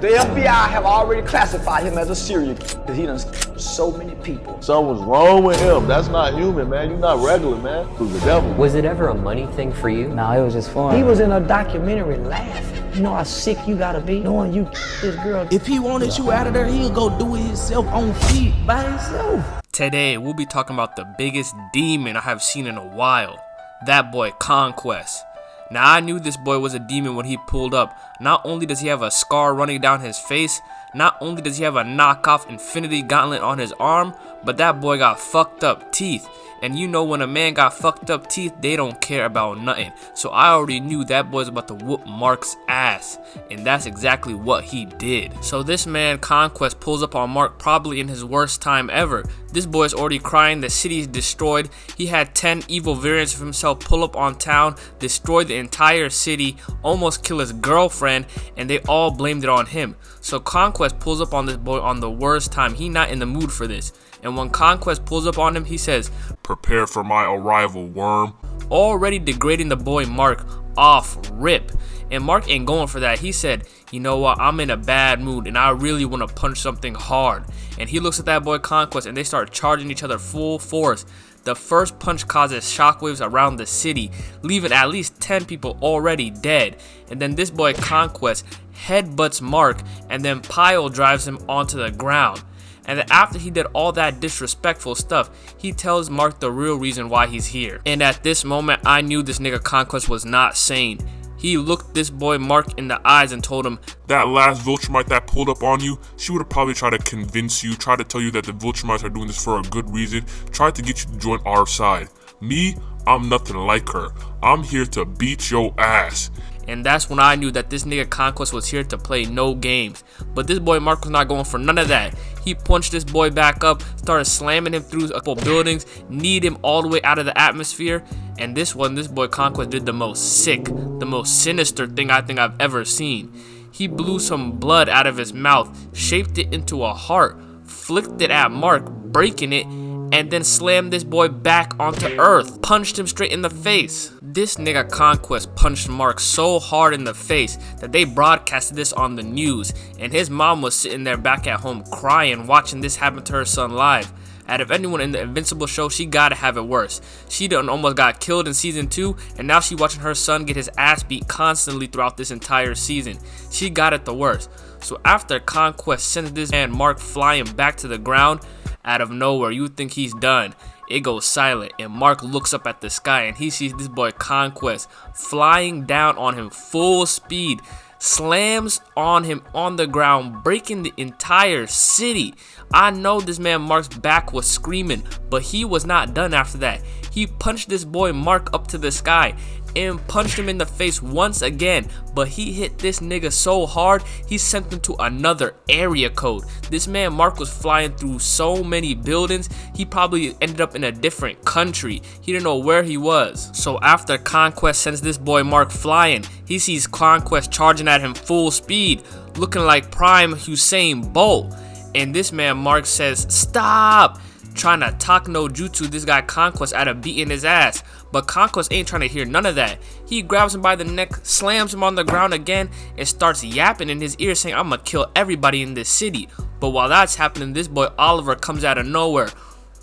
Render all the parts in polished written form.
The FBI have already classified him as a serial killer because he done so many people. Something's wrong with him. That's not human, man. You're not regular, man. Who's the devil? Was it ever a money thing for you? No, it was just fun. He was in a documentary laughing. You know how sick you gotta be knowing you this girl. If he wanted you out of there, he'll go do it himself on feet by himself. Today, we'll be talking about the biggest demon I have seen in a while. That boy, Conquest. Now, I knew this boy was a demon when he pulled up. Not only does he have a scar running down his face, not only does he have a knockoff infinity gauntlet on his arm, but that boy got fucked up teeth. And you know when a man got fucked up teeth, they don't care about nothing. So I already knew that boy's about to whoop Mark's ass. And that's exactly what he did. So this man, Conquest, pulls up on Mark probably in his worst time ever. This boy's already crying, the city's destroyed. He had 10 evil variants of himself pull up on town, destroy the entire city, almost kill his girlfriend, and they all blamed it on him. So Conquest pulls up on this boy on the worst time. He not in the mood for this. And when Conquest pulls up on him, he says, "Prepare for my arrival, worm." Already degrading the boy Mark off rip. And Mark ain't going for that. He said, you know what, I'm in a bad mood and I really want to punch something hard. And he looks at that boy Conquest and they start charging each other full force. The first punch causes shockwaves around the city, leaving at least 10 people already dead. And then this boy Conquest headbutts Mark and then pile drives him onto the ground. And then after he did all that disrespectful stuff, he tells Mark the real reason why he's here. And at this moment, I knew this nigga Conquest was not sane. He looked this boy Mark in the eyes and told him, "That last Viltrumite that pulled up on you, she would have probably tried to convince you, tried to tell you that the Viltrumites are doing this for a good reason, tried to get you to join our side. Me, I'm nothing like her. I'm here to beat your ass." And that's when I knew that this nigga Conquest was here to play no games. But this boy Mark was not going for none of that. He punched this boy back up, started slamming him through a couple buildings, kneed him all the way out of the atmosphere. And this boy Conquest did the most sick, the most sinister thing I think I've ever seen. He blew some blood out of his mouth, shaped it into a heart, flicked it at Mark, breaking it, and then slammed this boy back onto earth, punched him straight in the face. This nigga Conquest punched Mark so hard in the face that they broadcasted this on the news, and his mom was sitting there back at home crying watching this happen to her son live. Out of anyone in the Invincible show, she gotta have it worse. She done almost got killed in season 2, and now she watching her son get his ass beat constantly throughout this entire season. She got it the worst. So after Conquest sends this man Mark flying back to the ground, out of nowhere, you think he's done. It goes silent, and Mark looks up at the sky, and he sees this boy Conquest flying down on him full speed, slams on him on the ground, breaking the entire city. I know this man Mark's back was screaming, but he was not done after that. He punched this boy Mark up to the sky and punched him in the face once again, but he hit this nigga so hard he sent him to another area code. This man Mark was flying through so many buildings, he probably ended up in a different country. He didn't know where he was. So after Conquest sends this boy Mark flying, he sees Conquest charging at him full speed, looking like prime Usain Bolt. And this man Mark says, "Stop!" trying to talk no jutsu this guy Conquest out of beating his ass. But Conquest ain't trying to hear none of that. He grabs him by the neck, slams him on the ground again, and starts yapping in his ear saying, "I'm gonna kill everybody in this city." But while that's happening, this boy Oliver comes out of nowhere,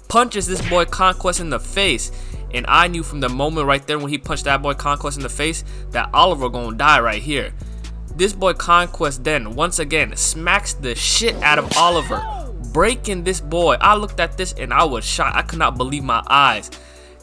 punches this boy Conquest in the face. And I knew from the moment right there when he punched that boy Conquest in the face that Oliver gonna die right here. This boy Conquest then once again smacks the shit out of Oliver, breaking this boy. I looked at this and I was shocked. I could not believe my eyes.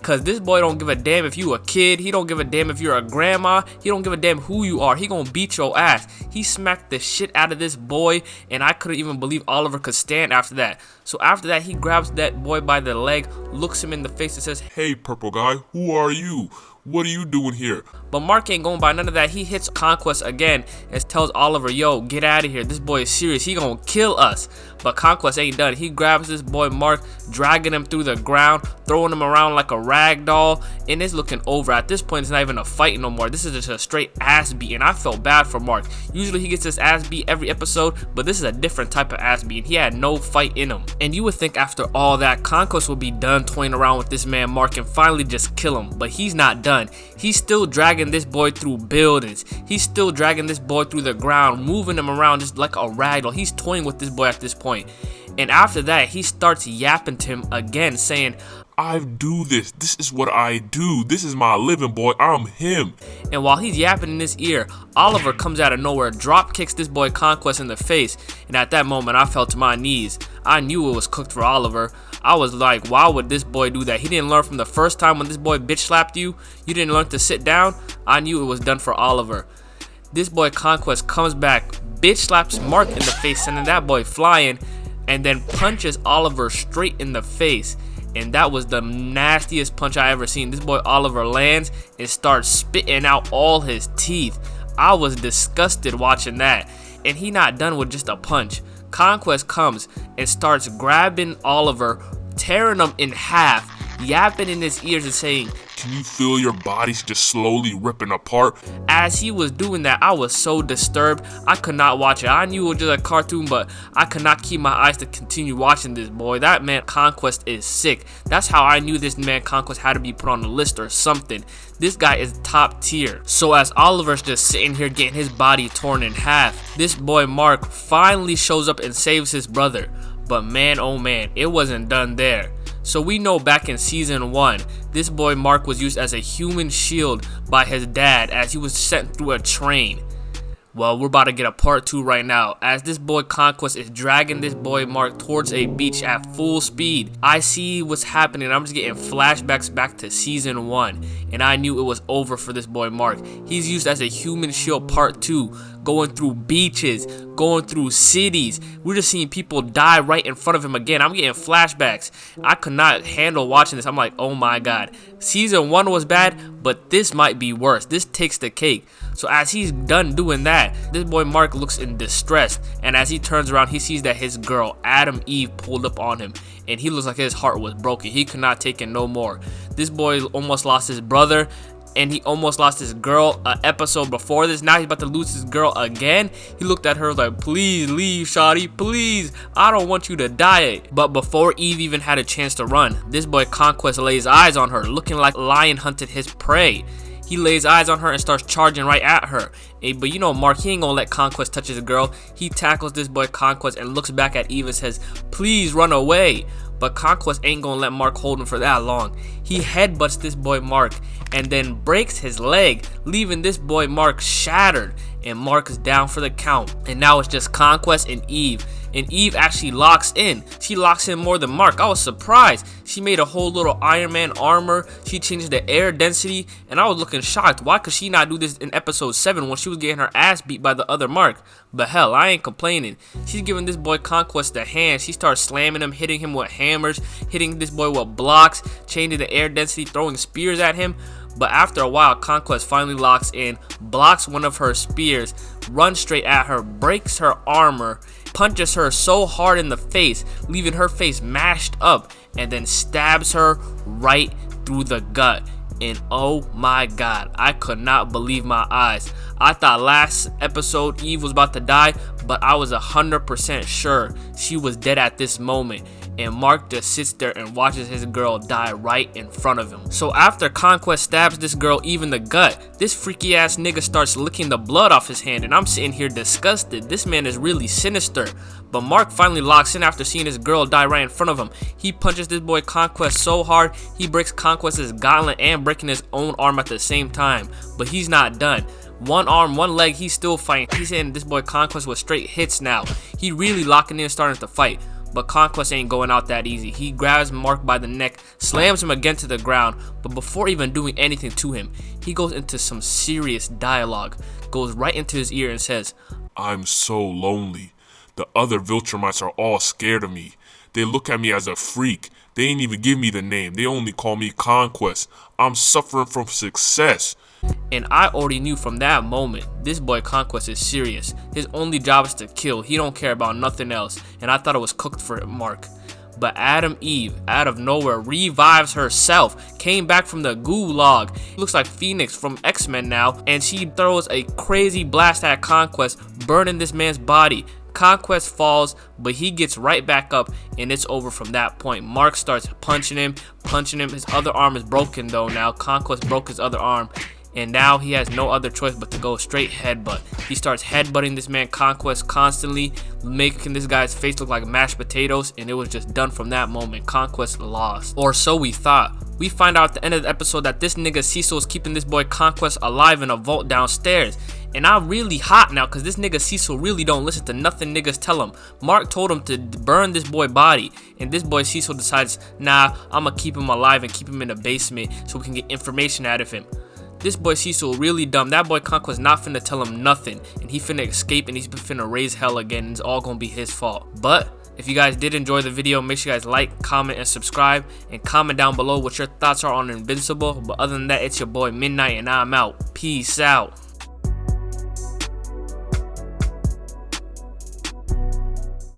Cause this boy don't give a damn if you a kid. He don't give a damn if you're a grandma. He don't give a damn who you are. He gonna beat your ass. He smacked the shit out of this boy, and I couldn't even believe Oliver could stand after that. So after that, he grabs that boy by the leg, looks him in the face and says, "Hey, purple guy, who are you? What are you doing here?" But Mark ain't going by none of that. He hits Conquest again and tells Oliver, "Yo, get out of here. This boy is serious. He gonna kill us." But Conquest ain't done. He grabs this boy Mark, dragging him through the ground, throwing him around like a rag doll, and it's looking over. At this point, it's not even a fight no more. This is just a straight ass beat, and I felt bad for Mark. Usually he gets his ass beat every episode, but this is a different type of ass beat. He had no fight in him. And you would think after all that, Conquest would be done toying around with this man Mark and finally just kill him, but he's not done. done. He's still dragging this boy through buildings. He's still dragging this boy through the ground, moving him around just like a ragdoll. He's toying with this boy at this point. And after that, he starts yapping to him again, saying, I do this. This is what I do. This is my living, boy. I'm him. And while he's yapping in his ear, Oliver comes out of nowhere, drop kicks this boy Conquest in the face. And at that moment, I fell to my knees. I knew it was cooked for Oliver. I was like, why would this boy do that? He didn't learn from the first time when this boy bitch slapped you. You didn't learn to sit down. I knew it was done for Oliver. This boy Conquest comes back, bitch slaps Mark in the face, sending that boy flying, and then punches Oliver straight in the face. And that was the nastiest punch I ever seen. This boy Oliver lands and starts spitting out all his teeth. I was disgusted watching that. And he not done with just a punch. Conquest comes and starts grabbing Oliver, tearing him in half, yapping in his ears and saying, can you feel your body's just slowly ripping apart? As he was doing that, I was so disturbed. I could not watch it. I knew it was just a cartoon, but I could not keep my eyes to continue watching this, boy. That man Conquest is sick. That's how I knew this man Conquest had to be put on the list or something. This guy is top tier. So as Oliver's just sitting here getting his body torn in half, this boy Mark finally shows up and saves his brother. But man, oh man, it wasn't done there. So we know back in season 1, this boy Mark was used as a human shield by his dad as he was sent through a train. Well, we're about to get a part 2 right now, as this boy Conquest is dragging this boy Mark towards a beach at full speed. I see what's happening. I'm just getting flashbacks back to season 1, and I knew it was over for this boy Mark. He's used as a human shield part 2, going through beaches, going through cities. We're just seeing people die right in front of him again. I'm getting flashbacks. I could not handle watching this. I'm like, oh my god. Season 1 was bad, but this might be worse. This takes the cake. So as he's done doing that, this boy Mark looks in distress, and as he turns around, he sees that his girl Adam Eve pulled up on him, and he looks like his heart was broken. He could not take it no more. This boy almost lost his brother, and he almost lost his girl an episode before this. Now he's about to lose his girl again. He looked at her like, please leave, shawty, please. I don't want you to die. But before Eve even had a chance to run, this boy Conquest lays eyes on her, looking like a lion hunted his prey. He lays eyes on her and starts charging right at her. But you know, Mark, he ain't gonna let Conquest touch his girl. He tackles this boy Conquest and looks back at Eve and says, please run away. But Conquest ain't gonna let Mark hold him for that long. He headbutts this boy Mark and then breaks his leg, leaving this boy Mark shattered. And Mark is down for the count. And now it's just Conquest and Eve. And Eve actually locks in. She locks in more than Mark. I was surprised. She made a whole little Iron Man armor. She changed the air density. And I was looking shocked. Why could she not do this in episode 7 when she was getting her ass beat by the other Mark? But hell, I ain't complaining. She's giving this boy Conquest a hand. She starts slamming him, hitting him with hammers, hitting this boy with blocks, changing the air density, throwing spears at him. But after a while, Conquest finally locks in, blocks one of her spears, runs straight at her, breaks her armor, punches her so hard in the face, leaving her face mashed up, and then stabs her right through the gut. And oh my god, I could not believe my eyes. I thought last episode Eve was about to die, but I was 100% sure she was dead at this moment. And Mark just sits there and watches his girl die right in front of him. So after Conquest stabs this girl Eve in the gut, this freaky ass nigga starts licking the blood off his hand, and I'm sitting here disgusted. This man is really sinister. But Mark finally locks in after seeing his girl die right in front of him. He punches this boy Conquest so hard, he breaks Conquest's gauntlet and breaking his own arm at the same time. But he's not done. One arm, one leg, he's still fighting. He's hitting this boy Conquest with straight hits now. He really locking in, starting to fight. But Conquest ain't going out that easy. He grabs Mark by the neck, slams him again to the ground, but before even doing anything to him, he goes into some serious dialogue, goes right into his ear and says, I'm so lonely. The other Viltrumites are all scared of me. They look at me as a freak. They ain't even give me the name. They only call me Conquest. I'm suffering from success. And I already knew from that moment, this boy Conquest is serious. His only job is to kill. He don't care about nothing else. And I thought it was cooked for Mark. But Adam Eve, out of nowhere, revives herself, came back from the gulag. Looks like Phoenix from X-Men now. And she throws a crazy blast at Conquest, burning this man's body. Conquest falls, but he gets right back up, and it's over from that point. Mark starts punching him. His other arm is broken though now. Conquest broke his other arm, and now he has no other choice but to go straight headbutt. He starts headbutting this man Conquest constantly, making this guy's face look like mashed potatoes, and it was just done from that moment. Conquest lost, or so we thought. We find out at the end of the episode that this nigga Cecil is keeping this boy Conquest alive in a vault downstairs. And I'm really hot now because this nigga Cecil really don't listen to nothing niggas tell him. Mark told him to burn this boy body, and this boy Cecil decides, nah, I'ma keep him alive and keep him in the basement so we can get information out of him. This boy Cecil really dumb. That boy Conquest not finna tell him nothing, and he finna escape, and he's finna raise hell again, and it's all gonna be his fault. But if you guys did enjoy the video, make sure you guys like, comment, and subscribe, and comment down below what your thoughts are on Invincible. But other than that, it's your boy Midnight, and I'm out. Peace out.